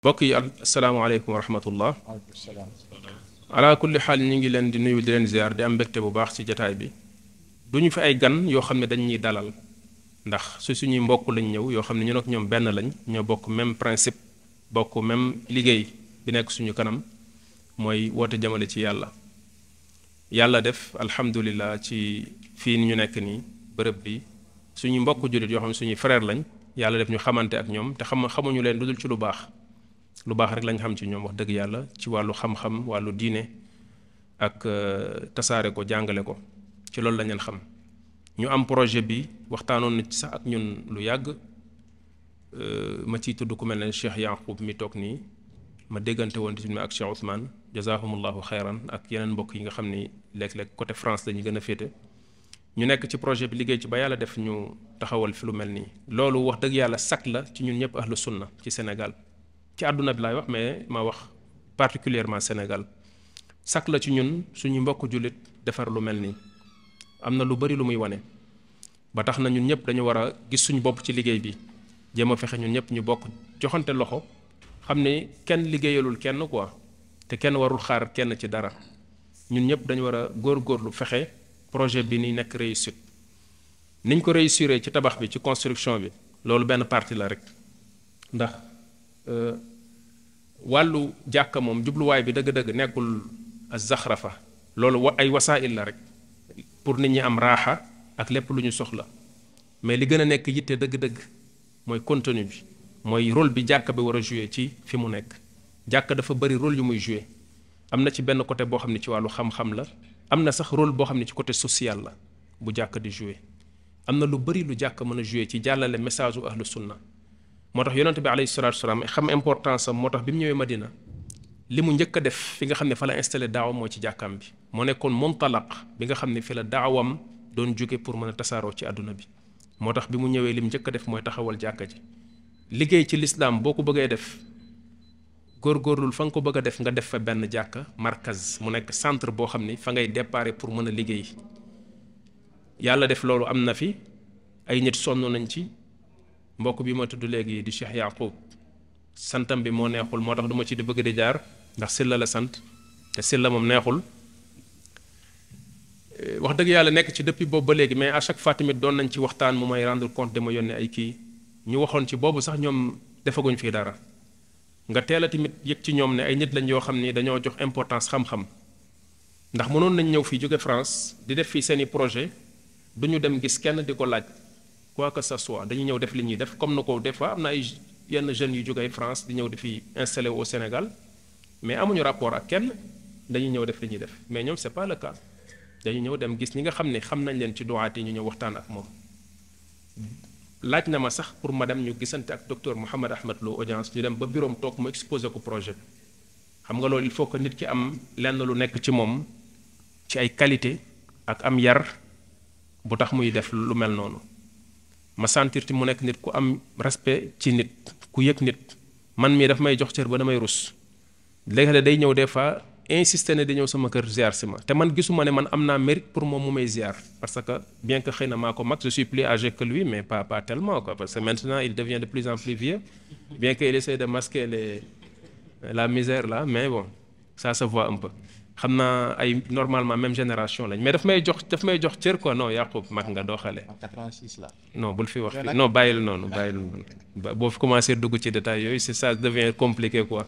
mbokk yi asalaamaaleykum wa rahmatullah ala kulli xaal ñu ngi leen di nuyu di leen ziar di am mbégte bu baax ci jataay bi duñu fi ay gan yoo xam ne dañ ñuy dalal ndax suñuy mbokk lañ ñëw yoo xam ne ñu ak ñoom benn lañ ñoo bokk même principe bokk même liggéey bi nekk suñu kanam mooy woote jëmale ci yàlla def alhamdulillah ci fii ñu nekk nii bërëb bi suñuy mbokk jullit yoo xam ne suñuy frère lañ yàlla def ñu xamante ak ñoom te xamuñu leen lu dul ci lu baax rek lañ xam ci ñoom wax dëgg yàlla ci wàllu xam-xam wàllu diine ak tasaare ko jàngale ko ci loolu lañ leen xam ñu am projet bi waxtaanoon na ci sax ak ñun lu yàgg ma ciy tudd ku mel ne Cheikh Yanqoub mi toog nii ma déggante woon ci ak Cheikh Ousmane jazahumullahu xayran ak yeneen mbokk yi nga xam ni léeg-léeg côté France lañu gën a féete ñu nekk ci projet bi liggéey ci ba yàlla def ñu taxawal fi lu mel nii loolu wax dëgg yàlla sak la ci ñun ñëpp ahlu sunna ci Sénégal ci àdduna bi laay wax mais ma wax particulièrement Sénégal sak la ci ñun suñu mbokk jullit defar lu mel nii am na lu bari lu muy wane ba tax na ñun ñëpp dañu war a gis suñu bopp ci liggéey bi jéem a fexe ñun ñëpp ñu bokk joxante loxo xam ne kenn liggéeyalul kenn quoi te kenn warul xaar kenn ci dara ñun ñëpp dañu war a góorgóorlu fexe projet bi ni nekk réussite niñ ko réussiré ci tabax bi ci construction bi loolu benn partie la rek ndax wàllu jàkka moom jubluwaay bi dëgg-dëgg nekkul az-zaxrafa loolu ay wasaa'il la rek pour nit ñi am raaxa ak lépp lu ñu soxla mais li gën a nekk yitte dëgg-dëgg mooy contenu bi mooy rôle bi jàkka bi war a jouer ci fi mu nekk jàkka dafa bari rôle yu muy jouer am na ci benn côté boo xam ne ci wàllu xam-xam la am na sax rôle boo xam ne ci côté social la bu jàkka di jouer am na lu bari lu jàkka mën a jouer ci jàllale message u ahlu sunna moo tax yonente bi alayhi salatu wasalaam xam importance am moo tax bi mu ñëwee Madina li mu njëkk a def fi nga xam ne fa la installé daawa moo ci jàkkaam bi moo nekkoon muntalaq bi nga xam ne fi la daawam doon jóge pour mën a tasaaroo ci àdduna bi moo tax bi mu ñëwee li mu njëkk a def mooy taxawal jàkka ji liggéey ci lislaam boo ko bëggee def góorgóorlul fa nga ko bëgg a def nga def fa benn jàkka markaz mu nekk centre boo xam ni fa ngay déparé pour mën a liggéey yàlla def loolu am na fi ay nit sonn nañ ci mbokk bi ma tudd léegi di Cheikh Yanqoub santam bi moo neexul moo tax du ma ci di bëgg di jaar ndax Silla la sant te Silla moom neexul wax dëgg yàlla nekk ci depuis boobu ba léegi mais à chaque fois tamit doon nañ ci waxtaan mu may rendre compte dama yónnee ay kii ñu waxoon ci boobu sax ñoom defaguñ fii dara nga teel a tamit yëg ci ñoom ne ay nit lañ yoo xam ni dañoo jox importance xam-xam ndax mënoon nañ ñëw fii jóge France di def fii seeni projet du ñu dem gis kenn di ko laaj quoi que ça soit dañuy ñëw def li ñuy def comme na ko des fois am na ay yenn jeunes yu jógee France di ñëw di fi installé au Sénégal mais amuñu rapport ak kenn dañuy ñëw def li ñuy def mais ñoom c'est pas le cas dañuy ñëw dem gis ñi nga xam ne xam nañ leen ci duwaat yi ñu ñëw waxtaan ak moom laaj na ma sax pour ma dem ñu gisante ak docteur Mouhamed Ahmed Lo audience ñu dem ba bureau toog mu exposé ko projet bi xam nga loolu il faut que nit ki am lenn lu nekk ci moom ci ay qualité ak am yar bu tax muy def lu mel noonu ma sentir ti mu nekk nit ku am respect ci nit ku yëg nit man mii daf may jox cër ba damay rus léegi day ñëw des fois insister ne di ñëw sama kër ziar si ma te man gisuma ne man am naa mérite pour moom mu may ziar parce que bien que xëy na maa ko mag je suis plus âgé que lui mais pas tellement quoi parce que maintenant il devient de plus en plus vieux bien qu'il essaie de masquer la misère là mais bon ça se voit un peu xam naa ay normalement même génération lañ mais daf may jox cër quoi non Yanqoub mag nga doo xale 86 la non bul fi wax fi non bàyyil noonu boo fi commencé dugg ci détails yooyu c'est ça devient compliqué quoi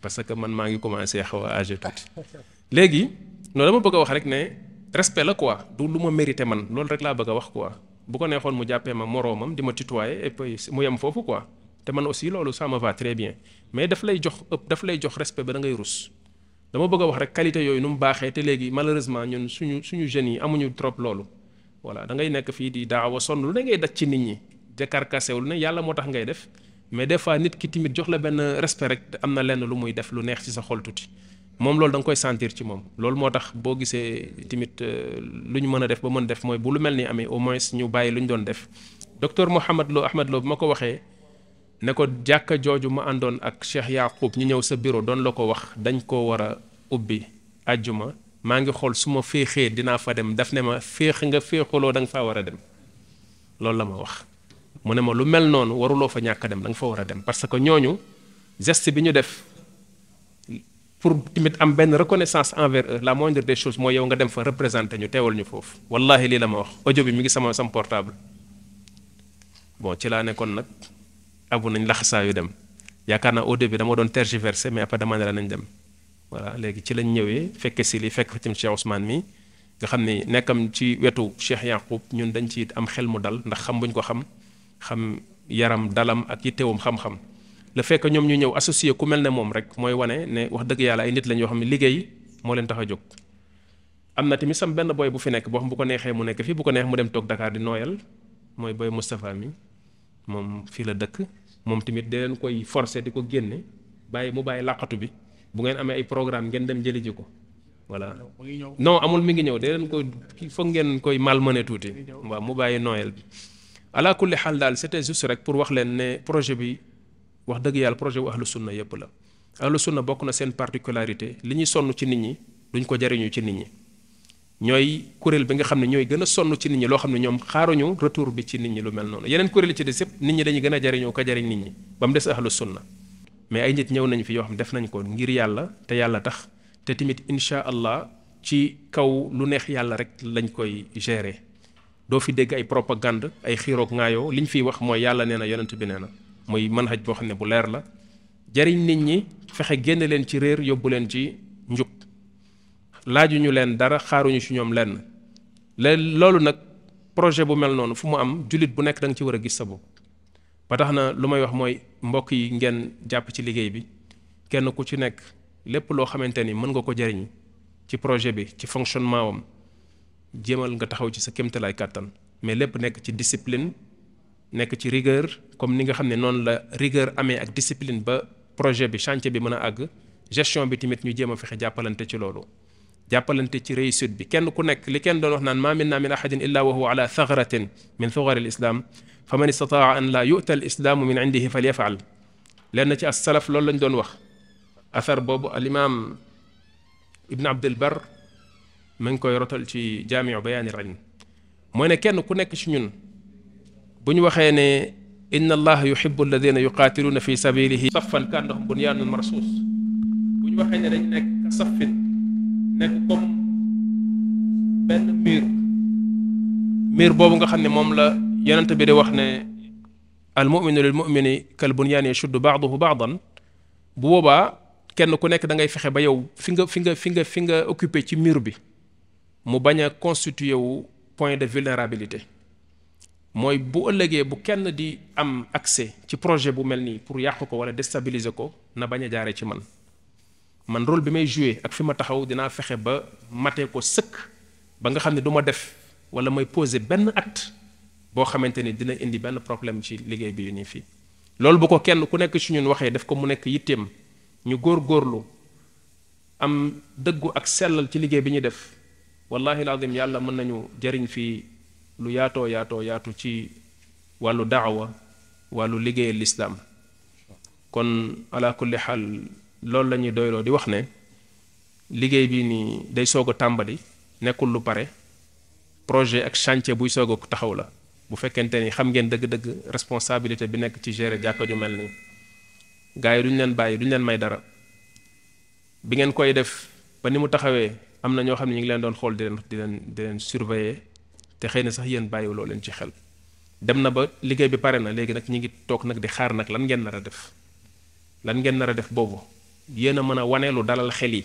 parce que man maa ngi commencé xaw a âgé tuuti léegi non dama bëgg a wax rek ne respect la quoi du lu ma mérité man loolu rek laa bëgg a wax quoi bu ko neexoon mu jàppee ma moroomam di ma tutoyer et puis mu yem foofu quoi te man aussi loolu ça me va très bien mais daf lay jox respect ba da ngay rus dama bëgg a wax rek qualité yooyu nu mu baaxee te léegi malheureusement ñun suñu jeunes yi amuñu trop loolu voilà da ngay nekk fii di daawa sonn lu ne ngay daj ci nit ñi décarcassé wu lu ne yàlla moo tax ngay def mais des fois nit ki timit jox la benn respect rek am na lenn lu muy def lu neex ci sa xol tuuti moom loolu da nga koy sentir ci moom loolu moo tax boo gisee timit lu ñu mën a def ba mën def mooy bu lu mel ni amee au moins ñu bàyyi lu ñu doon def docteur Mouhamed Lo Ahmed Lo bi ma ko waxee ne ko jàkka jooju ma àndoon ak Cheikh Yanqoub ñu ñëw sa bureau doon la ko wax dañ ko war a ubbi àjjuma maa ngi xool su ma féexee dinaa fa dem daf ne ma féex nga féexuloo da nga faa war a dem loolu la ma wax mu ne ma lu mel noonu waruloo fa ñàkk a dem da nga fa war a dem parce que ñooñu geste bi ñu def pour tamit am benn reconnaissance envers eux la moindre des choses mooy yow nga dem fa représenter ñu teewal ñu foofu wallahi lii la ma wax audio bi mi ngi sama portable bon ci laa nekkoon nag abu nañ laxasaa yu dem yaakaar naa au début dama doon tergiverser mais après dama ne la nañ dem voilà léegi ci lañ ñëwee fekke si li fekk fa tamit Cheikh Ousmane mi nga xam ni nekkam ci wetu Cheikh Yaqub ñun dañ ci am xel mu dal ndax xam buñ ko xam yaram dalam ak yittewum xam-xam le fait que ñoom ñu ñëw associé ku mel ne moom rek mooy wane ne wax dëgg yàlla ay nit lañ yoo xam ne liggéey moo leen tax a jóg am na tamit sam benn boy bu fi nekk boo xam bu ko neexee mu nekk fii bu ko neex mu dem toog Dakar di nooyal mooy boy Moustapha mi moom fii la dëkk moom tamit da leen koy forcer di ko génne mu bàyyi làqatu bi bu ngeen amee ay programme ngeen dem jëli ji ko voilà non amul mi ngi ñëw da leen ko foog ngeen koy malmené tuuti waaw mu bàyyi nooyal bi ala kulli xaal daal c'était juste rek pour wax leen ne projet bi wax dëgg yàlla projet bu ahlu sunna yépp la ahlu sunna bokk na seen particularité li ñuy sonn ci nit ñi duñ ko jariñu ci nit ñi ñooy kuréel bi nga xam ne ñooy gën a sonn ci nit ñi loo xam ne ñoom xaaruñu retour bi ci nit ñi lu mel noonu yeneen kuréel ci des yëpp nit ñi dañuy gën a jariñoo ko jariñ nit ñi ba mu des ahlu sunna mais ay nit ñëw nañ fi yoo xam def nañ ko ngir yàlla te yàlla tax te tamit insha allah ci kaw lu neex yàlla rek lañ koy gérer doo fi dégg ay propagande ay xiiroog ngaayoo liñ fiy wax mooy yàlla nee na yonent bi nee na muy manhaj boo xam ne bu leer la jariñ nit ñi fexe génn leen ci réer yóbbu leen ci njub laajuñu leen dara xaaruñu ci ñoom lenn loolu nag projet bu mel noonu fu mu am jullit bu nekk da nga ci war a gis sa bopp ba tax na lu may wax mooy mbokk yi ngeen jàpp ci liggéey bi kenn ku ci nekk lépp loo xamante ni mën nga ko jariñ ci projet bi ci fonctionnement wam jéemal nga taxaw ci sa kéemtalaay kàttan mais lépp nekk ci discipline nekk ci rigueur comme ni nga xam ne noonu la rigueur amee ak discipline ba projet bi chantier bi mën a àgg gestion bi tamit ñu jéem a fexe jàppalante ci loolu jàppalante ci réussite bi kenn ku nekk li kenn doon wax naan ma minna min ahadin illa wa huwa ala thaghratin min thughari al-islam fa man istataa an la yu'ta al-islaamu min indihi falyaf'al lenn ci as-salaf loolu lañ doon wax athar boobu al-imam ibn abdul bar ma ngi koy rotal ci jaamiu bayaani al-ilm mooy ne kenn ku nekk ci ñun bu ñu waxee ne inna allaha yuhibbu alladina yuqaatiluuna fi sabilihi saffan kaannahum bunyaanun marsuus bu ñu waxee ne dañ nekk ka saffin nekk comme benn mur boobu nga xam ne moom la yonent bi di wax ne al muminu lil mumini kal bunyaani yashuddu ba'duhu ba'dan bu boobaa kenn ku nekk da ngay fexe ba yow fi nga occupé ci mur bi mu bañ a constitué wu point de vulnérabilité mooy bu ëllëgee bu kenn di am accès ci projet bu mel nii pour yàq ko wala déstabiliser ko na bañ a jaare ci man rôle bi may joué ak fi ma taxaw dinaa fexe ba matee ko sëkk ba nga xam ne du ma def wala may poser benn acte boo xamante ni dina indi benn problème ci liggéey bi nii fii loolu bu ko kenn ku nekk ci ñun waxee def ko mu nekk yitteem ñu góorgóorlu am dëggu ak sellal ci liggéey bi ñuy def wallahi alazim yàlla mën nañu jariñ fii lu yaatu ci wàllu daawa wàllu liggéeyal lislaam kon ala kulli xaal loolu la ñuy doyloo di wax ne liggéey bi nii day soog a tàmbali nekkul lu pare projet ak chantier buy soog a taxaw la bu fekkente ni xam ngeen dëgg-dëgg responsabilité bi nekk ci gérer jàkka ju mel nii gars yi duñ leen bàyyi duñ leen may dara bi ngeen koy def ba ni mu taxawee am na ñoo xam ne ñu ngi leen doon xool di leen surveiller te xëy na sax yéen bàyyiwuloo leen ci xel dem na ba liggéey bi pare na léegi nag ñi ngi toog nag di xaar nag lan ngeen nar a def boobu yéen a mën a wane lu dalal xel yi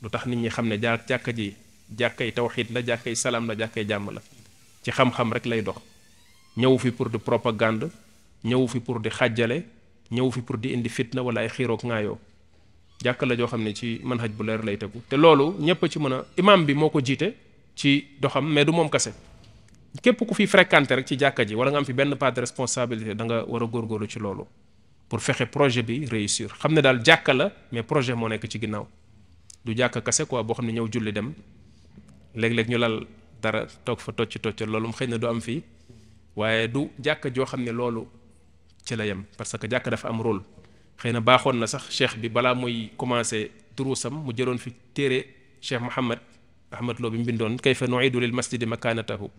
lu tax nit ñi xam ne jàkka ji jàkkay tawxiid la jàkkay salaam la jàkkay jàmm la ci xam-xam rek lay dox ñëwu fi pour di propagande ñëwu fi pour di xàjjale ñëwu fi pour di indi fitna wala ay xiiroog ŋaayoo jàkka la joo xam ne ci manhaj bu leer lay tegu te loolu ñépp ci mën a imam bi moo ko jiite ci doxam mais du moom kase képp ku fi fréquenté rek ci jàkka ji wala nga am fi benn part de responsabilité da nga war a góorgóorlu ci loolu pour fexe projet bi réussir xam ne daal jàkka la mais projet moo nekk ci ginnaaw du jàkka kase quoi boo xam ne ñëw julli dem léeg-léeg ñu lal dara toog fa tocc loolu mu xëy na du am fii waaye du jàkka joo xam ne loolu ci la yem parce que jàkka dafa am rôle xëy na baaxoon na sax cheikh bi balaa muy commencé duruusam mu jëloon fi téere cheikh Mohammed Ahmad Lo bi mu bindoon kayfa nu'idu lil masjidi makanatahu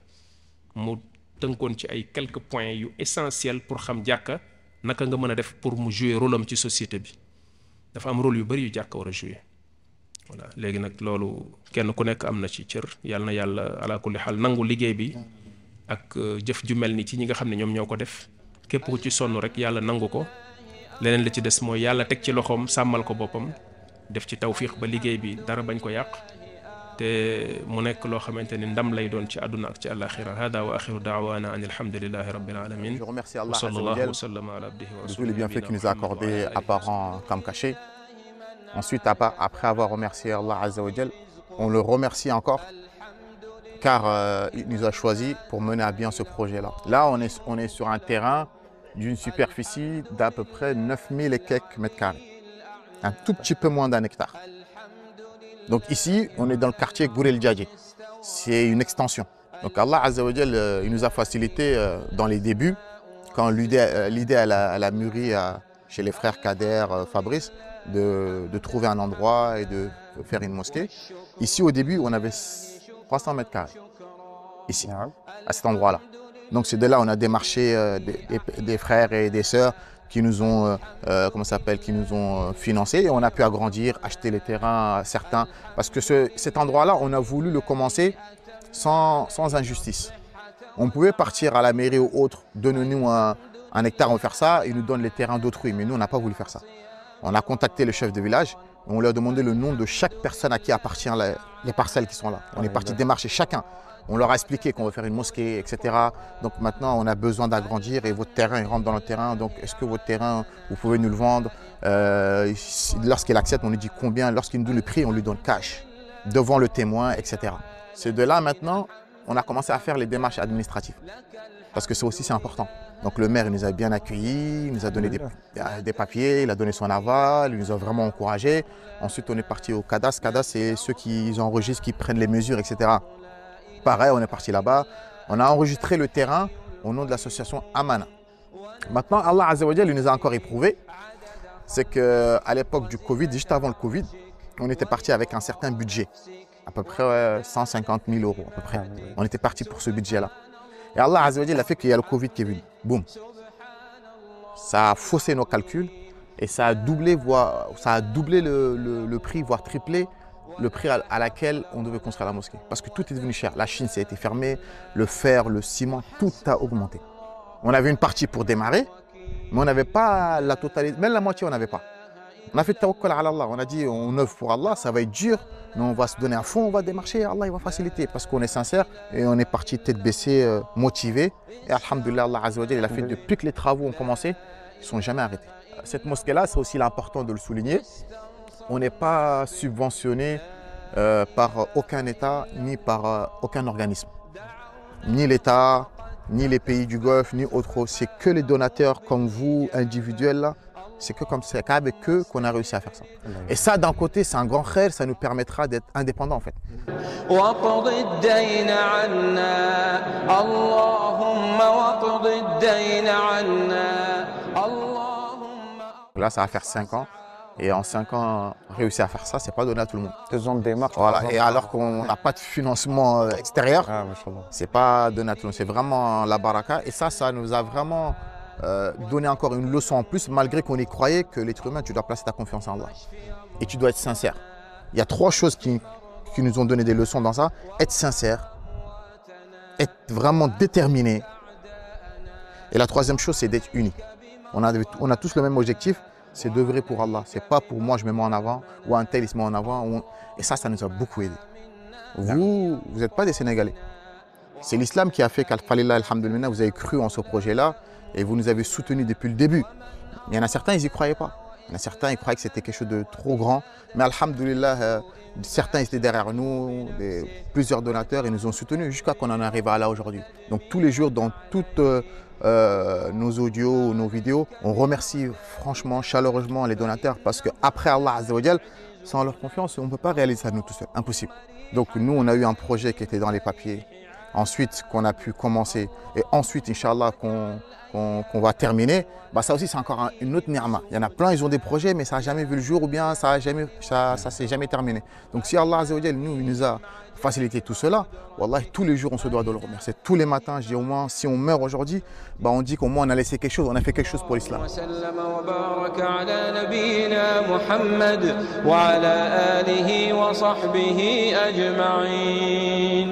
mu tënkoon ci ay quelques points yu essentiels pour xam jàkka naka nga mën a def pour mu jouer rôle am ci société bi dafa am rôle yu bari yu jàkka war a jouer voilà léegi nag loolu kenn ku nekk am na ci cër yàlla na yàlla ala kulli xaal nangu liggéey bi ak jëf ju mel ni ci ñi nga xam ne ñoom ñoo ko def képp ku ci sonn rek yàlla nangu ko leneen la ci des mooy yàlla teg ci loxoom sàmmal ko boppam def ci tawfiq ba liggéey bi dara bañ ko yàq te mu nekk loo xamante ni ndam lay doon ci àdduna ak ci àllaaxira hada wa axiru daawaana an alhamdulillahi rabbil alamin Je remercie Allah wa sallallahu Azza wa sallama ala abdihi wa de tous les rasulihi bienfaits qu'il nous a accordés apparents comme cachés. Ensuite, après avoir remercié Allah Azza wa Jal, on le remercie encore car il nous a choisis pour mener à bien ce projet-là. Là, on est sur un terrain d'une superficie d'à peu près 9000 et quelques mètres carrés. Un tout petit peu moins d'un hectare. Donc ici, on est dans le quartier Gourel Djadji. C'est une extension. Donc Allah Azza wa Jal, il nous a facilité dans les débuts, quand l'idée elle a mûri chez les frères Kader, Fabrice, de trouver un endroit et de faire une mosquée. Ici, au début, on avait 300 mètres carrés. Ici, à cet endroit-là. Donc c'est de là on a démarché des frères et des sœurs qui nous ont, qui nous ont financés et on a pu agrandir, acheter les terrains certains. Parce que cet endroit-là, on a voulu le commencer sans injustice. On pouvait partir à la mairie ou autre, donnez-nous un hectare, on va faire ça, ils nous donnent les terrains d'autrui. Mais nous, on n'a pas voulu faire ça. On a contacté le chef de village, on leur a demandé le nom de chaque personne à qui appartient les parcelles qui sont là. On est parti démarcher chacun. On leur a expliqué qu'on veut faire une mosquée, etc. Donc maintenant, on a besoin d'agrandir et votre terrain, il rentre dans le terrain. Donc est-ce que votre terrain, vous pouvez nous le vendre? Lorsqu'il accepte, on lui dit combien. Lorsqu'il nous donne le prix, on lui donne cash, devant le témoin, etc. C'est de là maintenant, on a commencé à faire les démarches administratives. Parce que ça aussi, c'est important. Donc le maire, il nous a bien accueillis, il nous a donné des papiers, il a donné son aval, il nous a vraiment encouragés. Ensuite, on est parti au cadastre. Cadastre, c'est ceux qui enregistrent, qui prennent les mesures, etc. Pareil, on est parti là-bas. On a enregistré le terrain au nom de l'association Amana. Maintenant, Allah Azza wa Jal, il nous a encore éprouvé. C'est qu'à l'époque du Covid, juste avant le Covid, on était parti avec un certain budget. À peu près 150 000 euros. À peu près. On était parti pour ce budget-là. Et Allah Azza wa Jal a fait qu'il y a le Covid qui est venu. Boum. Ça a faussé nos calculs et ça a doublé, le prix, voire triplé le prix à laquelle on devait construire la mosquée. Parce que tout est devenu cher. La Chine, ça a été fermé, le fer, le ciment, tout a augmenté. On avait une partie pour démarrer, mais on n'avait pas la totalité, même la moitié, on n'avait pas. On a fait tawakkul ala Allah, on a dit on œuvre pour Allah, ça va être dur, mais on va se donner à fond, on va démarcher, Allah il va faciliter parce qu'on est sincère et on est parti tête baissée, motivé. Et alhamdoulilah, Allah Azza wa Jal, il a fait depuis que les travaux ont commencé, ils ne sont jamais arrêtés. Cette mosquée-là, c'est aussi important de le souligner. On n'est pas subventionné par aucun État ni par aucun organisme. Ni l'État, ni les pays du Golfe, ni autre. C'est que les donateurs comme vous, individuels, là. C'est qu'avec eux qu'on a réussi à faire ça. Et ça, d'un côté, c'est un grand khair, ça nous permettra d'être indépendants en fait. Là, ça va faire 5 ans. Et en 5 ans, réussir à faire ça, c'est pas donné à tout le monde. 2 ans de démarche. Voilà. Et alors qu'on n'a pas de financement extérieur, c'est pas donné à tout le monde. C'est vraiment la baraka. Et ça nous a vraiment donné encore une leçon en plus, malgré qu'on y croyait que l'être humain, tu dois placer ta confiance en Allah. Et tu dois être sincère. Il y a 3 choses qui nous ont donné des leçons dans ça. Être sincère, être vraiment déterminé. Et la 3e chose, c'est d'être uni. On a tous le même objectif. C'est d'œuvrer pour Allah. C'est pas pour moi, je me mets en avant, ou un tel, il se met en avant. Et ça nous a beaucoup aidé. Vous n'êtes pas des Sénégalais. C'est l'islam qui a fait qu'Al-Falillah, Alhamdulillah, vous avez cru en ce projet-là et vous nous avez soutenus depuis le début. Il y en a certains, ils n'y croyaient pas. Il y en a certains, ils croyaient que c'était quelque chose de trop grand. Mais Alhamdulillah, certains étaient derrière nous, plusieurs donateurs, ils nous ont soutenus jusqu'à qu'on en arrive à là aujourd'hui. Donc tous les jours, dans toutes nos audios, nos vidéos, on remercie franchement, chaleureusement les donateurs parce qu'après Allah Azza wa Jal, sans leur confiance, on ne peut pas réaliser ça nous tout seuls, impossible. Donc nous, on a eu un projet qui était dans les papiers. ensuite qu'on a pu commencer et ensuite, Inch'Allah, qu'on va terminer, bah ça aussi c'est encore une autre ni'ma. Il y en a plein, ils ont des projets, mais ça n'a jamais vu le jour ou bien ça s'est jamais terminé. Donc si Allah Azza wa Jal, il nous a facilité tout cela, Wallahi, tous les jours on se doit de le remercier. Tous les matins, je dis au moins, si on meurt aujourd'hui, bah on dit qu'au moins on a laissé quelque chose, on a fait quelque chose pour l'islam. وعلى آله وصحبه أجمعين